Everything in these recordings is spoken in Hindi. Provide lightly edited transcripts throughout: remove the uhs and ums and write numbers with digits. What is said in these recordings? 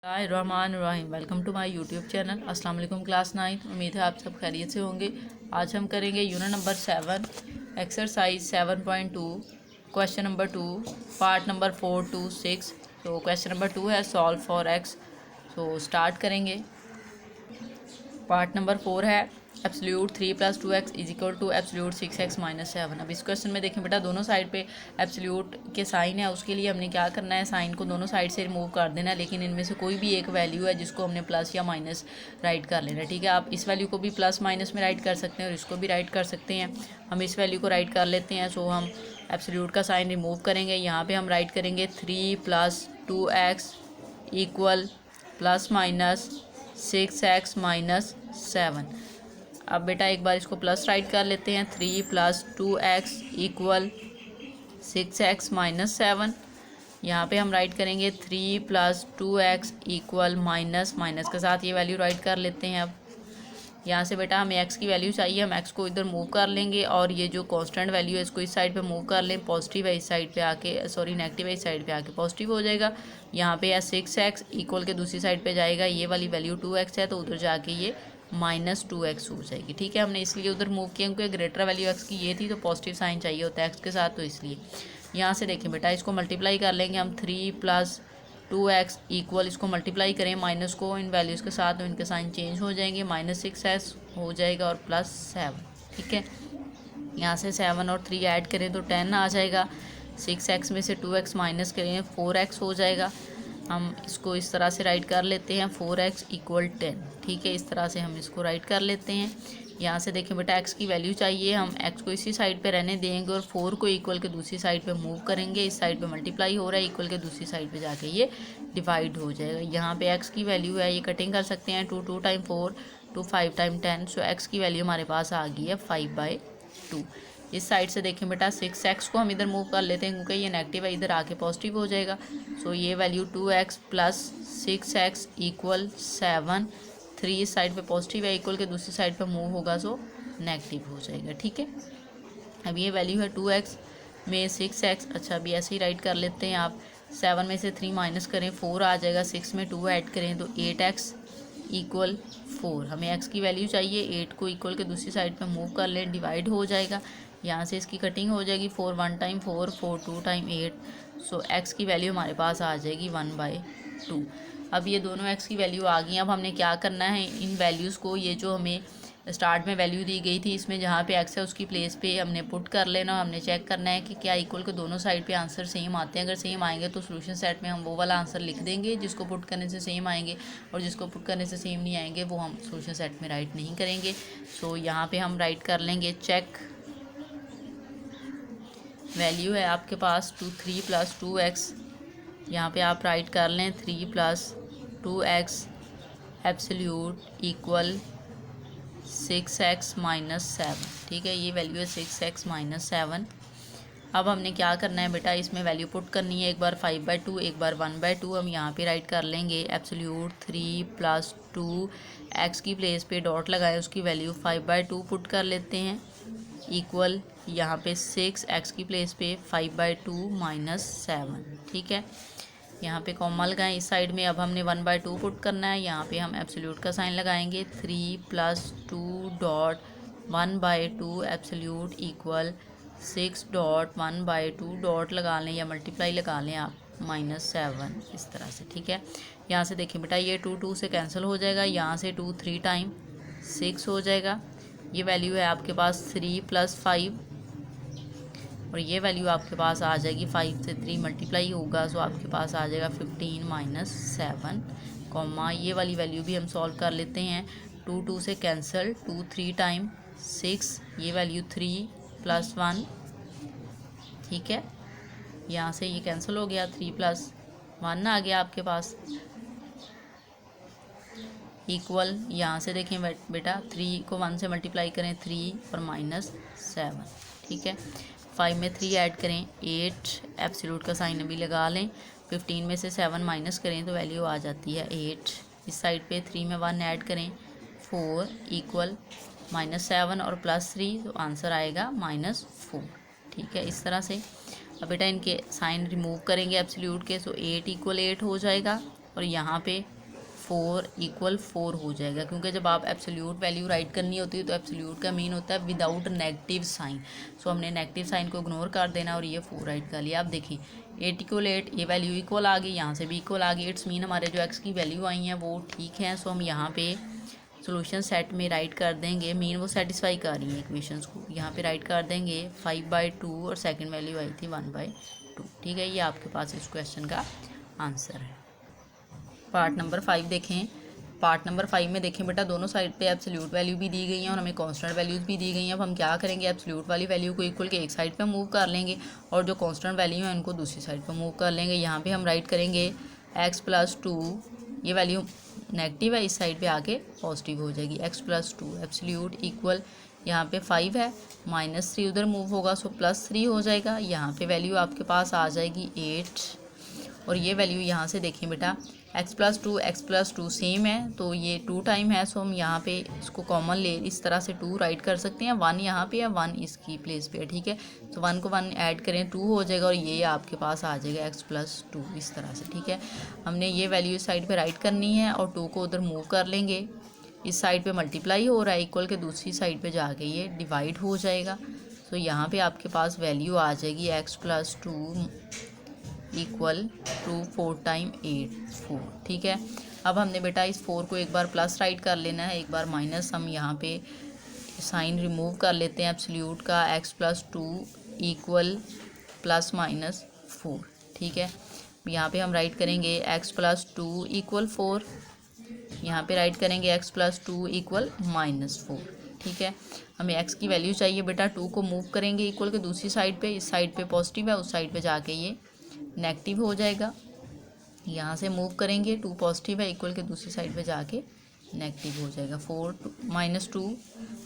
Bismillahirrahmanirrahim। Welcome to my YouTube channel. अस्सलाम वालेकुम क्लास 9। उम्मीद है आप सब खैरियत से होंगे। आज हम करेंगे unit number 7 exercise 7.2 question number 2 part number 4 to 6। तो क्वेश्चन नंबर 2 है सॉल्व फॉर एक्स। तो स्टार्ट करेंगे। पार्ट नंबर 4 है एब्सोल्यूट 3 + 2x = एब्सोल्यूट 6x - 7। अब इस क्वेश्चन में देखें बेटा, दोनों साइड पे एब्सोल्यूट के साइन है, उसके लिए हमने क्या करना है, साइन को दोनों साइड से रिमूव कर देना है। लेकिन इनमें से कोई भी एक वैल्यू है जिसको हमने प्लस या माइनस राइट कर लेना है। ठीक है, आप इस वैल्यू को भी प्लस माइनस में राइट कर सकते हैं और इसको भी राइट कर सकते हैं। हम इस वैल्यू को राइट कर लेते हैं। सो हम एब्सोल्यूट का साइन रिमूव करेंगे। यहाँ पर हम राइट करेंगे 3 + 2x = ±6x - 7। अब बेटा एक बार इसको प्लस राइट कर लेते हैं। 3 + 2x = 6x - 7। यहाँ पे हम राइट करेंगे 3 + 2x = माइनस के साथ ये वैल्यू राइट कर लेते हैं। अब यहाँ से बेटा हमें x की वैल्यू चाहिए, हम x को इधर मूव कर लेंगे और ये जो कांस्टेंट वैल्यू है इसको इस साइड पे मूव कर लें। पॉजिटिव है इस साइड पे आके, सॉरी नेगेटिव है इस साइड पे आके पॉजिटिव हो जाएगा। यहाँ पे है 6x इक्वल के दूसरी साइड पे जाएगा, ये वाली वैल्यू 2x है तो उधर जाके ये -2x हो जाएगी। ठीक है, हमने इसलिए उधर मूव किया क्योंकि ग्रेटर वैल्यू x की ये थी तो पॉजिटिव साइन चाहिए होता है x के साथ, तो इसलिए यहाँ से देखें बेटा इसको मल्टीप्लाई कर लेंगे हम। 3 + 2x = इसको मल्टीप्लाई करें माइनस को इन वैल्यूज़ के साथ तो इनके साइन चेंज हो जाएंगे, -6x हो जाएगा और +7। ठीक है, यहाँ से 7 और 3 ऐड करें तो 10 आ जाएगा। 6x में से 2x माइनस करें 4x हो जाएगा। हम इसको इस तरह से राइट कर लेते हैं 4x = 10। ठीक है, इस तरह से हम इसको राइट कर लेते हैं। यहाँ से देखें बेटा x की वैल्यू चाहिए, हम x को इसी साइड पे रहने देंगे और 4 को इक्वल के दूसरी साइड पे मूव करेंगे। इस साइड पे मल्टीप्लाई हो रहा है, इक्वल के दूसरी साइड पे जाके ये डिवाइड हो जाएगा। यहाँ पे x की वैल्यू है, ये कटिंग कर सकते हैं 2 × 4 2 5 × 10। सो x की वैल्यू हमारे पास आ गई है 5/2। इस साइड से देखें बेटा 6x को हम इधर मूव कर लेते हैं क्योंकि ये नेगेटिव है, इधर आके पॉजिटिव हो जाएगा। सो ये वैल्यू 2x + 6x = 7। 3 इस साइड पे पॉजिटिव है, इक्वल के दूसरी साइड पे मूव होगा सो नेगेटिव हो जाएगा। ठीक है, अब ये वैल्यू है 2x में 6x। अच्छा अभी ऐसे ही राइट कर लेते हैं आप। 7 में से 3 माइनस करें 4 आ जाएगा, 6 में 2 ऐड करें तो 8x = 4। हमें x की वैल्यू चाहिए, 8 को इक्वल के दूसरी साइड पे मूव कर लें, डिवाइड हो जाएगा। यहाँ से इसकी कटिंग हो जाएगी 4 1 टाइम 4 4 2 टाइम 8। सो x की वैल्यू हमारे पास आ जाएगी 1/2। अब ये दोनों x की वैल्यू आ गई। अब हमने क्या करना है, इन वैल्यूज़ को, ये जो हमें स्टार्ट में वैल्यू दी गई थी इसमें जहाँ पे x है उसकी प्लेस पे हमने पुट कर लेना। हमने चेक करना है कि क्या इक्वल के दोनों साइड पे आंसर सेम आते हैं। अगर सेम आएंगे तो सोल्यूशन सेट में हम वो वाला आंसर लिख देंगे जिसको पुट करने से सेम आएंगे, और जिसको पुट करने से सेम नहीं आएंगे वो हम सोल्यूशन सेट में राइट नहीं करेंगे। सो यहाँ पर हम राइट कर लेंगे चेक। वैल्यू है आपके पास 3 + 2x, यहाँ पे आप राइट कर लें 3 + 2x एब्सोल्यूट = 6x - 7। ठीक है, ये वैल्यू है 6x - 7। अब हमने क्या करना है बेटा, इसमें वैल्यू पुट करनी है, एक बार 5/2 एक बार 1/2। हम यहाँ पे राइट कर लेंगे एब्सोल्यूट 3 + 2 x की प्लेस पे डॉट लगाए, उसकी वैल्यू 5/2 पुट कर लेते हैं इक्वल यहाँ पे 6 x की प्लेस पे 5/2 - 7। ठीक है, यहाँ पे कॉमा लगाएं इस साइड में। अब हमने 1/2 पुट करना है, यहाँ पे हम एब्सोल्यूट का साइन लगाएंगे 3 + 2 डॉट 1/2 एब्सोल्यूट = 6 डॉट 1/2 डॉट लगा लें या मल्टीप्लाई लगा लें आप -7 इस तरह से। ठीक है, यहाँ से देखिए बेटा ये 2 2 से कैंसिल हो जाएगा, यहाँ से 2 3 टाइम 6 हो जाएगा। ये वैल्यू है आपके पास 3 + 5 और ये वैल्यू आपके पास आ जाएगी 5 से 3 मल्टीप्लाई होगा सो आपके पास आ जाएगा 15 - 7 कॉमा। ये वाली वैल्यू भी हम सॉल्व कर लेते हैं। 2 2 से कैंसिल, 2 3 टाइम 6, ये वैल्यू 3 + 1। ठीक है, यहाँ से ये कैंसिल हो गया, 3 + 1 आ गया आपके पास इक्वल। यहाँ से देखें बेटा 3 को 1 से मल्टीप्लाई करें 3 और -7। ठीक है, 5 में 3 ऐड करें 8, एब्सोल्यूट का साइन अभी लगा लें। 15 में से 7 माइनस करें तो वैल्यू आ जाती है 8। इस साइड पे 3 में 1 ऐड करें 4 इक्वल -7 और +3 तो आंसर आएगा -4। ठीक है, इस तरह से। अब बेटा इनके साइन रिमूव करेंगे एब्सोल्यूट के, सो 8 = 8 हो जाएगा और यहाँ पे 4 इक्वल 4 हो जाएगा, क्योंकि जब आप एब्सोल्यूट वैल्यू राइट करनी होती है तो एब्सोल्यूट का मीन होता है विदाउट नेगेटिव साइन। सो हमने नेगेटिव साइन को इग्नोर कर देना और ये 4 राइट कर लिया। आप देखिए 8 इक्वल 8, ये वैल्यू इक्वल आ गई, यहाँ से भी इक्वल आ गई। इट्स मीन हमारे जो एक्स की वैल्यू आई हैं वो ठीक है। सो हम यहाँ पे सोल्यूशन सेट में राइट कर देंगे, मीन वो सेटिस्फाई कर रही है इक्वेशंस को। यहाँ पे राइट कर देंगे 5/2 और सेकंड वैल्यू आई थी 1/2। ठीक है, ये आपके पास इस क्वेश्चन का आंसर है। पार्ट नंबर 5 देखें। पार्ट नंबर 5 में देखें बेटा, दोनों साइड पे एब्सोल्यूट वैल्यू भी दी गई हैं और हमें कांस्टेंट वैल्यूज़ भी दी गई हैं। अब हम क्या करेंगे, एब्सोल्यूट वाली वैल्यू को इक्वल के एक साइड पे मूव कर लेंगे और जो कांस्टेंट वैल्यू है उनको दूसरी साइड पे मूव कर लेंगे। यहाँ पे हम राइट करेंगे x+2, ये वैल्यू नेगेटिव है, इस साइड पे आके पॉजिटिव हो जाएगी। x+2 एब्सोल्यूट इक्वल, यहाँ पे 5 है, -3 उधर मूव होगा सो +3 हो जाएगा। यहाँ पे वैल्यू आपके पास आ जाएगी 8 और ये वैल्यू यहाँ से देखें बेटा x+2 सेम है तो ये 2 टाइम है। सो हम यहाँ पे इसको कॉमन ले इस तरह से 2 राइट कर सकते हैं। 1 यहाँ पे है, 1 इसकी प्लेस पे है। ठीक है, तो 1 को 1 ऐड करें 2 हो जाएगा और ये आपके पास आ जाएगा x+2 इस तरह से। ठीक है, हमने ये वैल्यू इस साइड पे राइट करनी है और 2 को उधर मूव कर लेंगे। इस साइड पे मल्टीप्लाई हो रहा है इक्वल के, दूसरी साइड पे जाके ये डिवाइड हो जाएगा। तो यहाँ पे आपके पास वैल्यू आ जाएगी x+2 इक्वल टू 4 टाइम 8 4। ठीक है, अब हमने बेटा इस 4 को एक बार प्लस राइट कर लेना है, एक बार माइनस। हम यहाँ पे साइन रिमूव कर लेते हैं एब्सोल्यूट का, x+2 इक्वल ±4। ठीक है, यहाँ पे हम राइट करेंगे x+2 इक्वल 4, यहाँ पे राइट करेंगे x+2 इक्वल -4। ठीक है, हमें x की वैल्यू चाहिए बेटा, 2 को मूव करेंगे इक्वल के दूसरी साइड पे, इस साइड पे पॉजिटिव है, उस साइड पे जाके ये नेगेटिव हो जाएगा। यहाँ से मूव करेंगे, 2 पॉजिटिव है, इक्वल के दूसरी साइड पे जाके नेगेटिव हो जाएगा। 4 -2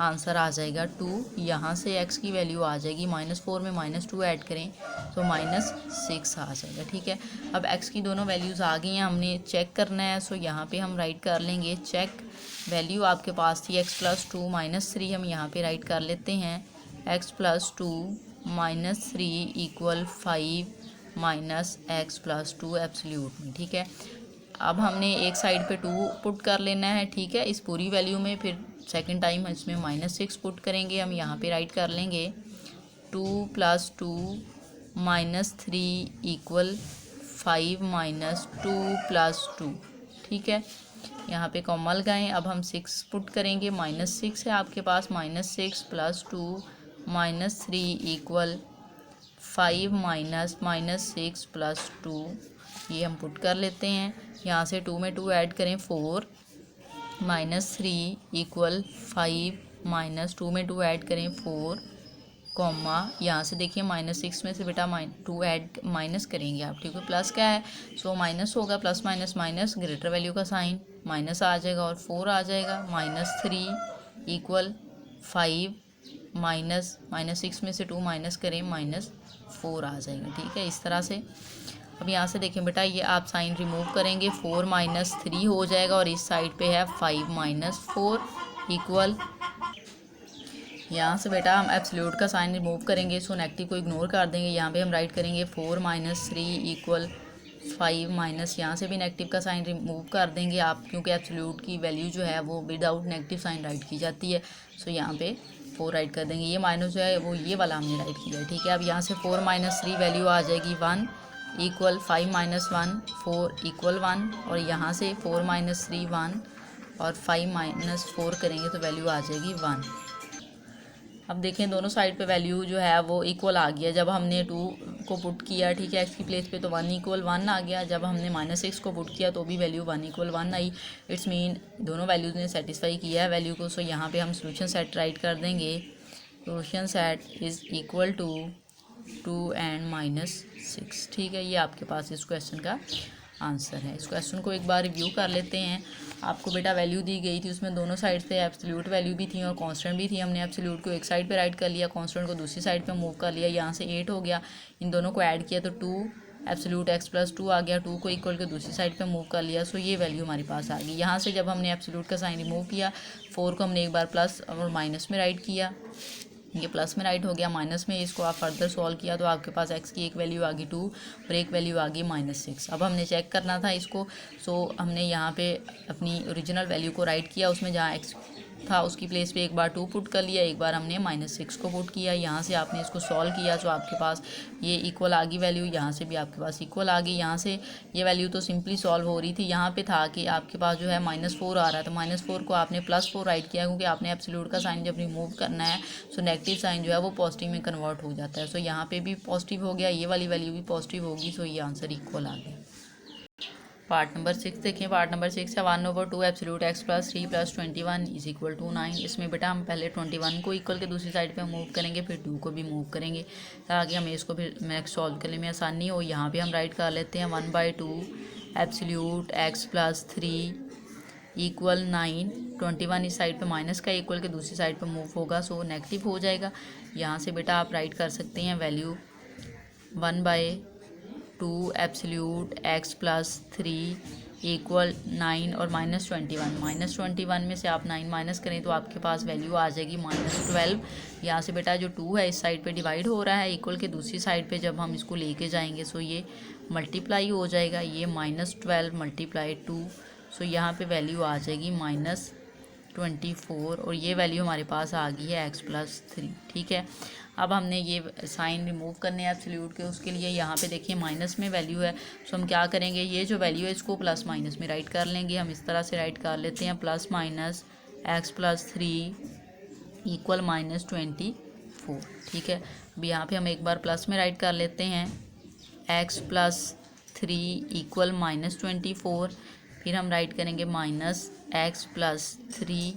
आंसर आ जाएगा 2। यहाँ से x की वैल्यू आ जाएगी -4 में -2 ऐड करें तो -6 आ जाएगा। ठीक है, अब x की दोनों वैल्यूज़ आ गई हैं, हमने चेक करना है। सो यहाँ पे हम राइट कर लेंगे चेक, वैल्यू आपके पास थी x+2 -3, हम यहाँ पे राइट कर लेते हैं x+2 -3 इक्वल 5 -x+2 एब्सोल्यूट में। ठीक है, अब हमने एक साइड पे 2 पुट कर लेना है। ठीक है, इस पूरी वैल्यू में फिर सेकंड टाइम इसमें -6 पुट करेंगे। हम यहाँ पे राइट कर लेंगे 2 + 2 -3 इक्वल 5 -2 + 2। ठीक है, यहाँ पे कॉमा लगाएं। अब हम 6 पुट करेंगे, -6 है आपके पास, -6 + 2 -3 इक्वल 5 -6 + 2, ये हम पुट कर लेते हैं। यहाँ से 2 में 2 ऐड करें 4 -3 इक्वल 5 -2 में 2 ऐड करें 4, कॉमा यहाँ से देखिए -6 में से बेटा 2 ऐड माइनस करेंगे आप। ठीक है, प्लस क्या है, सो माइनस होगा, plus minus minus, greater value का साइन माइनस आ जाएगा और 4 आ जाएगा। -3 इक्वल 5 -6 में से 2 माइनस करें -4 आ जाएगा। ठीक है, इस तरह से। अब यहाँ से देखें बेटा, ये आप साइन रिमूव करेंगे, 4 -3 हो जाएगा और इस साइड पे है 5 -4 इक्वल, यहाँ से बेटा हम एब्सोल्यूट का साइन रिमूव करेंगे, सो नेगेटिव को इग्नोर कर देंगे। यहाँ पे हम राइट करेंगे 4 -3 इक्वल 5 माइनस, यहाँ से भी नेगेटिव का साइन रिमूव कर देंगे आप, क्योंकि एब्सोल्यूट की वैल्यू जो है वो विदाउट नेगेटिव साइन राइट की जाती है। सो यहाँ पे 4 राइट कर देंगे, ये माइनस जो है वो ये वाला हमने राइट किया है। ठीक है, अब यहाँ से 4 -3 वैल्यू आ जाएगी 1 इक्वल 5 -1 4 इक्वल 1, और यहाँ से 4 -3 1 और 5 -4 करेंगे तो वैल्यू आ जाएगी 1। अब देखें दोनों साइड पे वैल्यू जो है वो इक्वल आ गया। जब हमने 2 को पुट किया, ठीक है, x की प्लेस पे, तो 1 = 1 आ गया। जब हमने -6 को पुट किया तो भी वैल्यू 1 = 1 आई। इट्स मीन दोनों वैल्यूज़ ने सेटिस्फाई किया है वैल्यू को। सो यहाँ पे हम सोल्यूशन सेट राइट कर देंगे, solution set is equal to 2 and -6। ठीक है, ये आपके पास इस क्वेश्चन का आंसर है। इस क्वेश्चन को एक बार रिव्यू कर लेते हैं। आपको बेटा वैल्यू दी गई थी, उसमें दोनों साइड से एब्सोल्यूट वैल्यू भी थी और कांस्टेंट भी थी। हमने एब्सोल्यूट को एक साइड पे राइट कर लिया, कांस्टेंट को दूसरी साइड पे मूव कर लिया। यहाँ से 8 हो गया, इन दोनों को ऐड किया तो 2 एब्सोल्यूट x+2 आ गया। 2 को इक्वल के दूसरी साइड पे मूव कर लिया, सो ये वैल्यू हमारे पास आ गई। यहाँ से जब हमने एब्सोल्यूट का साइन रिमूव किया, 4 को हमने एक बार प्लस और माइनस में राइट किया, ये प्लस में राइट हो गया, माइनस में इसको आप फर्दर सॉल्व किया तो आपके पास एक्स की एक वैल्यू आ गई 2 और एक वैल्यू आ गई -6। अब हमने चेक करना था इसको, सो हमने यहाँ पे अपनी ओरिजिनल वैल्यू को राइट किया, उसमें जहाँ एक्स था उसकी प्लेस पे एक बार 2 पुट कर लिया, एक बार हमने -6 को पुट किया। यहाँ से आपने इसको सॉल्व किया तो आपके पास ये इक्वल आ गई वैल्यू, यहाँ से भी आपके पास इक्वल आ गई। यहाँ से ये वैल्यू तो सिंपली सॉल्व हो रही थी, यहाँ पे था कि आपके पास जो है -4 आ रहा है, तो -4 को आपने +4 राइट किया, क्योंकि आपने एब्सोल्यूट का साइन जब रिमूव करना है सो नेगेटिव साइन जो है वो पॉजिटिव में कन्वर्ट हो जाता है। सो यहाँ पे भी पॉजिटिव हो गया, ये वाली वैल्यू भी पॉजिटिव होगी, सो ये आंसर इक्वल आ गया। पार्ट नंबर 6 देखें। पार्ट नंबर 6 है 1/2 एब्सोल्यूट x + 3 + 21 = 9। इसमें बेटा हम पहले 21 को इक्वल के दूसरी साइड पे मूव करेंगे, फिर 2 को भी मूव करेंगे ताकि हमें इसको फिर नेक्स्ट सॉल्व करने में आसानी हो। यहाँ पे हम राइट कर लेते हैं 1/2 एब्सोल्यूट x + 3 = 9। 21 इस साइड पे माइनस का इक्वल के दूसरी साइड पे मूव होगा, सो नेगेटिव हो जाएगा। यहाँ से बेटा आप राइट कर सकते हैं वैल्यू 1/2 एब्सोल्यूट x + 3 = 9 और -21 में से आप 9 माइनस करें तो आपके पास वैल्यू आ जाएगी -12। यहाँ से बेटा जो 2 है इस साइड पे डिवाइड हो रहा है इक्वल के दूसरी साइड पे, जब हम इसको लेके जाएंगे सो ये मल्टीप्लाई हो जाएगा, ये -12 × 2, सो यहाँ पे वैल्यू आ जाएगी -24 और ये वैल्यू हमारे पास आ गई है x + 3। ठीक है, अब हमने ये साइन रिमूव करने हैं एब्सोल्यूट के, उसके लिए यहाँ पे देखिए माइनस में वैल्यू है, सो हम क्या करेंगे, ये जो वैल्यू है इसको प्लस माइनस में राइट कर लेंगे। हम इस तरह से राइट कर लेते हैं +- x + 3 = -24। ठीक है, अब यहाँ पे हम एक बार प्लस में राइट कर लेते हैं x + 3 = -24, फिर हम राइट करेंगे -x + 3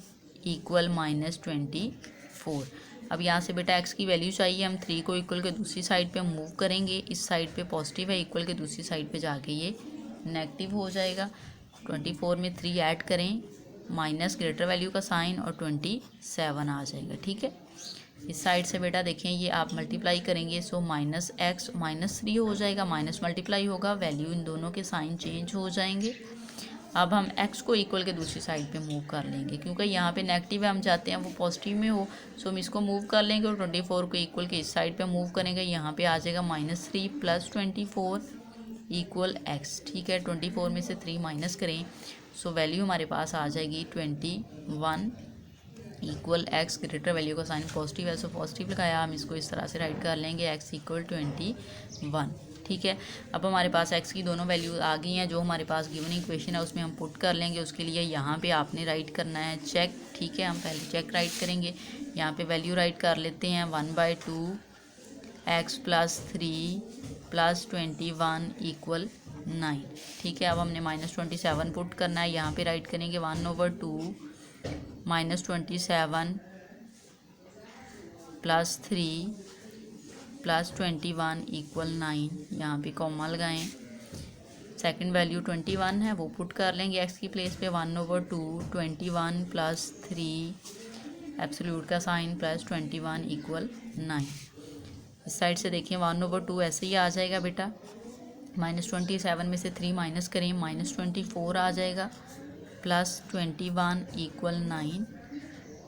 = -24। अब यहाँ से बेटा x की वैल्यू चाहिए, हम 3 को इक्वल के दूसरी साइड पे मूव करेंगे, इस साइड पे पॉजिटिव है, इक्वल के दूसरी साइड पे जाके ये नेगेटिव हो जाएगा। 24 में 3 ऐड करें, माइनस ग्रेटर वैल्यू का साइन और 27 आ जाएगा। ठीक है, इस साइड से बेटा देखें ये आप मल्टीप्लाई करेंगे, सो -x -3 हो जाएगा, माइनस मल्टीप्लाई होगा, वैल्यू इन दोनों के साइन चेंज हो जाएंगे। अब हम x को इक्वल के दूसरी साइड पे मूव कर लेंगे, क्योंकि यहाँ पे नेगेटिव है, हम चाहते हैं वो पॉजिटिव में हो, सो हम इसको मूव कर लेंगे और 24 को इक्वल के इस साइड पे मूव करेंगे। यहाँ पे आ जाएगा -3 + 24 = x। ठीक है, 24 में से 3 माइनस करें, सो वैल्यू हमारे पास आ जाएगी 21 = x। ग्रेटर वैल्यू का साइन पॉजिटिव है, सो पॉजिटिव लगाया, हम इसको इस तरह से राइट कर लेंगे x = 21। ठीक है, अब हमारे पास x की दोनों वैल्यू आ गई हैं, जो हमारे पास गिवन इक्वेशन है उसमें हम पुट कर लेंगे। उसके लिए यहाँ पे आपने राइट करना है चेक। ठीक है, हम पहले चेक राइट करेंगे, यहाँ पे वैल्यू राइट कर लेते हैं 1/2 x + 3 + 21 = 9। ठीक है, अब हमने -27 पुट करना है, यहाँ पे राइट करेंगे 1/2 -27 + 3 + 21 = 9। यहाँ पे कॉमा लगाएं, सेकंड वैल्यू 21 है वो पुट कर लेंगे x की प्लेस पे 1/2 21 + 3 एब्सोल्यूट का साइन +21 = 9। इस साइड से देखिए 1/2 ऐसे ही आ जाएगा बेटा, -27 में से 3 माइनस करें, -24 आ जाएगा, +21 = 9।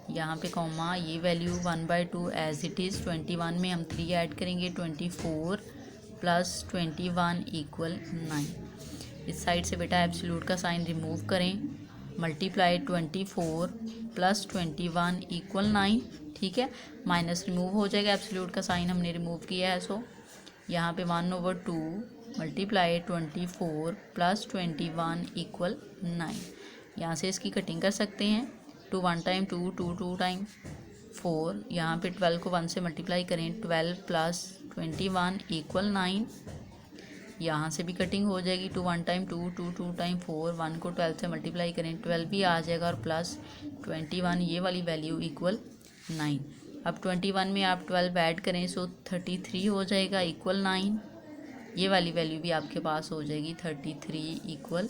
यहाँ पे कॉमा, ये वैल्यू 1/2 एज इट इज़, 21 में हम 3 ऐड करेंगे, 24 + 21 = 9। इस साइड से बेटा एब्सोल्यूट का साइन रिमूव करें, मल्टीप्लाई 24 + 21 = 9। ठीक है, माइनस रिमूव हो जाएगा, एब्सोल्यूट का साइन हमने रिमूव किया है, सो यहाँ पे 1/2 मल्टीप्लाई 24 + 21 = 9। यहाँ से इसकी कटिंग कर सकते हैं, 2 1 टाइम 2 2 2 टाइम 4, यहाँ पे 12 को 1 से मल्टीप्लाई करें, 12 + 21 = 9। यहाँ से भी कटिंग हो जाएगी, 2 1 टाइम 2 2 2 टाइम 4, 1 को 12 से मल्टीप्लाई करें, 12 भी आ जाएगा और +21 ये वाली वैल्यू = 9। अब 21 में आप 12 ऐड करें, सो 33 हो जाएगा = 9। ये वाली वैल्यू भी आपके पास हो जाएगी 33 =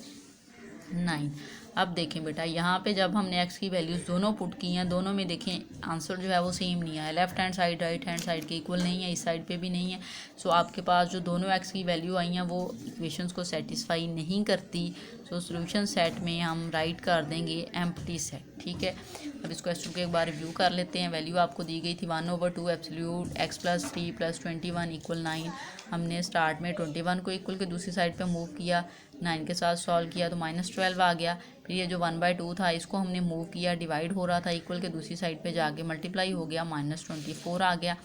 9। अब देखें बेटा, यहाँ पे जब हमने x की वैल्यूज़ दोनों पुट की हैं, दोनों में देखें आंसर जो है वो सेम नहीं है, left hand side right hand side के इक्वल नहीं है, इस साइड पे भी नहीं है। सो आपके पास जो दोनों x की वैल्यू आई हैं वो इक्वेशंस को सेटिस्फाई नहीं करती, सो सॉल्यूशन सेट में हम राइट कर देंगे एम्प्टी सेट। ठीक है। अब इस क्वेश्चन को एक बार रिव्यू कर लेते हैं। वैल्यू आपको दी गई थी 1/2 एब्सोल्यूट x + 3 + 21 = 9। हमने स्टार्ट में 21 को इक्वल के दूसरी साइड पे मूव किया, 9 के साथ सॉल्व किया तो -12 आ गया। फिर ये जो 1/2 था इसको हमने मूव किया, डिवाइड हो रहा था, इक्वल के दूसरी साइड पे जाके मल्टीप्लाई हो गया, -24 आ गया।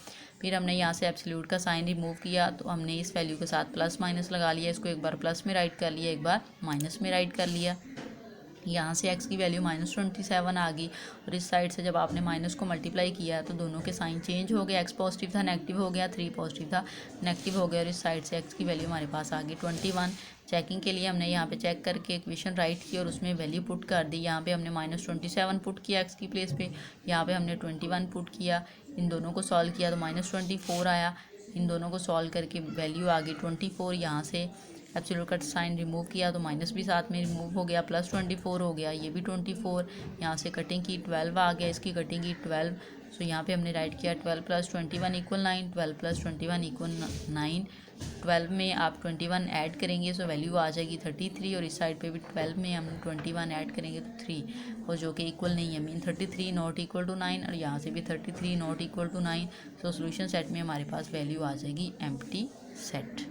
फिर हमने यहाँ से एब्सोल्यूट का साइन रिमूव किया तो हमने इस वैल्यू के साथ प्लस माइनस लगा लिया, इसको एक बार प्लस में राइट कर लिया, एक बार माइनस में राइट कर लिया। यहाँ से x की वैल्यू -27 आ गई और इस साइड से जब आपने माइनस को मल्टीप्लाई किया तो दोनों के साइन चेंज हो गए, x पॉजिटिव था नेगेटिव हो गया, 3 पॉजिटिव था नेगेटिव हो गया और इस साइड से x की वैल्यू हमारे पास आ गई 21। चेकिंग के लिए हमने यहाँ पे चेक करके इक्वेशन राइट की और उसमें वैल्यू पुट कर दी। यहाँ पे हमने -27 पुट किया x की प्लेस पे, यहाँ पे हमने 21 पुट किया, इन दोनों को सॉल्व किया तो -24 आया। इन दोनों को सॉल्व करके वैल्यू आ गई 24। यहाँ से एब्सोल्यूट का साइन रिमूव किया तो माइनस भी साथ में रिमूव हो गया, +24 हो गया, ये भी 24। यहाँ से कटिंग की 12 आ गया, इसकी कटिंग की 12। सो यहाँ पे हमने राइट किया 12 + 21 = 9, 12 + 21 = 9। 12 में आप 21 ऐड करेंगे सो वैल्यू आ जाएगी 33 और इस साइड पे भी 12 में हम 21 ऐड करेंगे तो 3 और जो कि इक्वल नहीं है, मीन 33 नॉट इक्वल टू 9 और यहाँ से भी 33 not equal to 9। So solution set में हमारे पास वैल्यू आ जाएगी एम्प्टी सेट।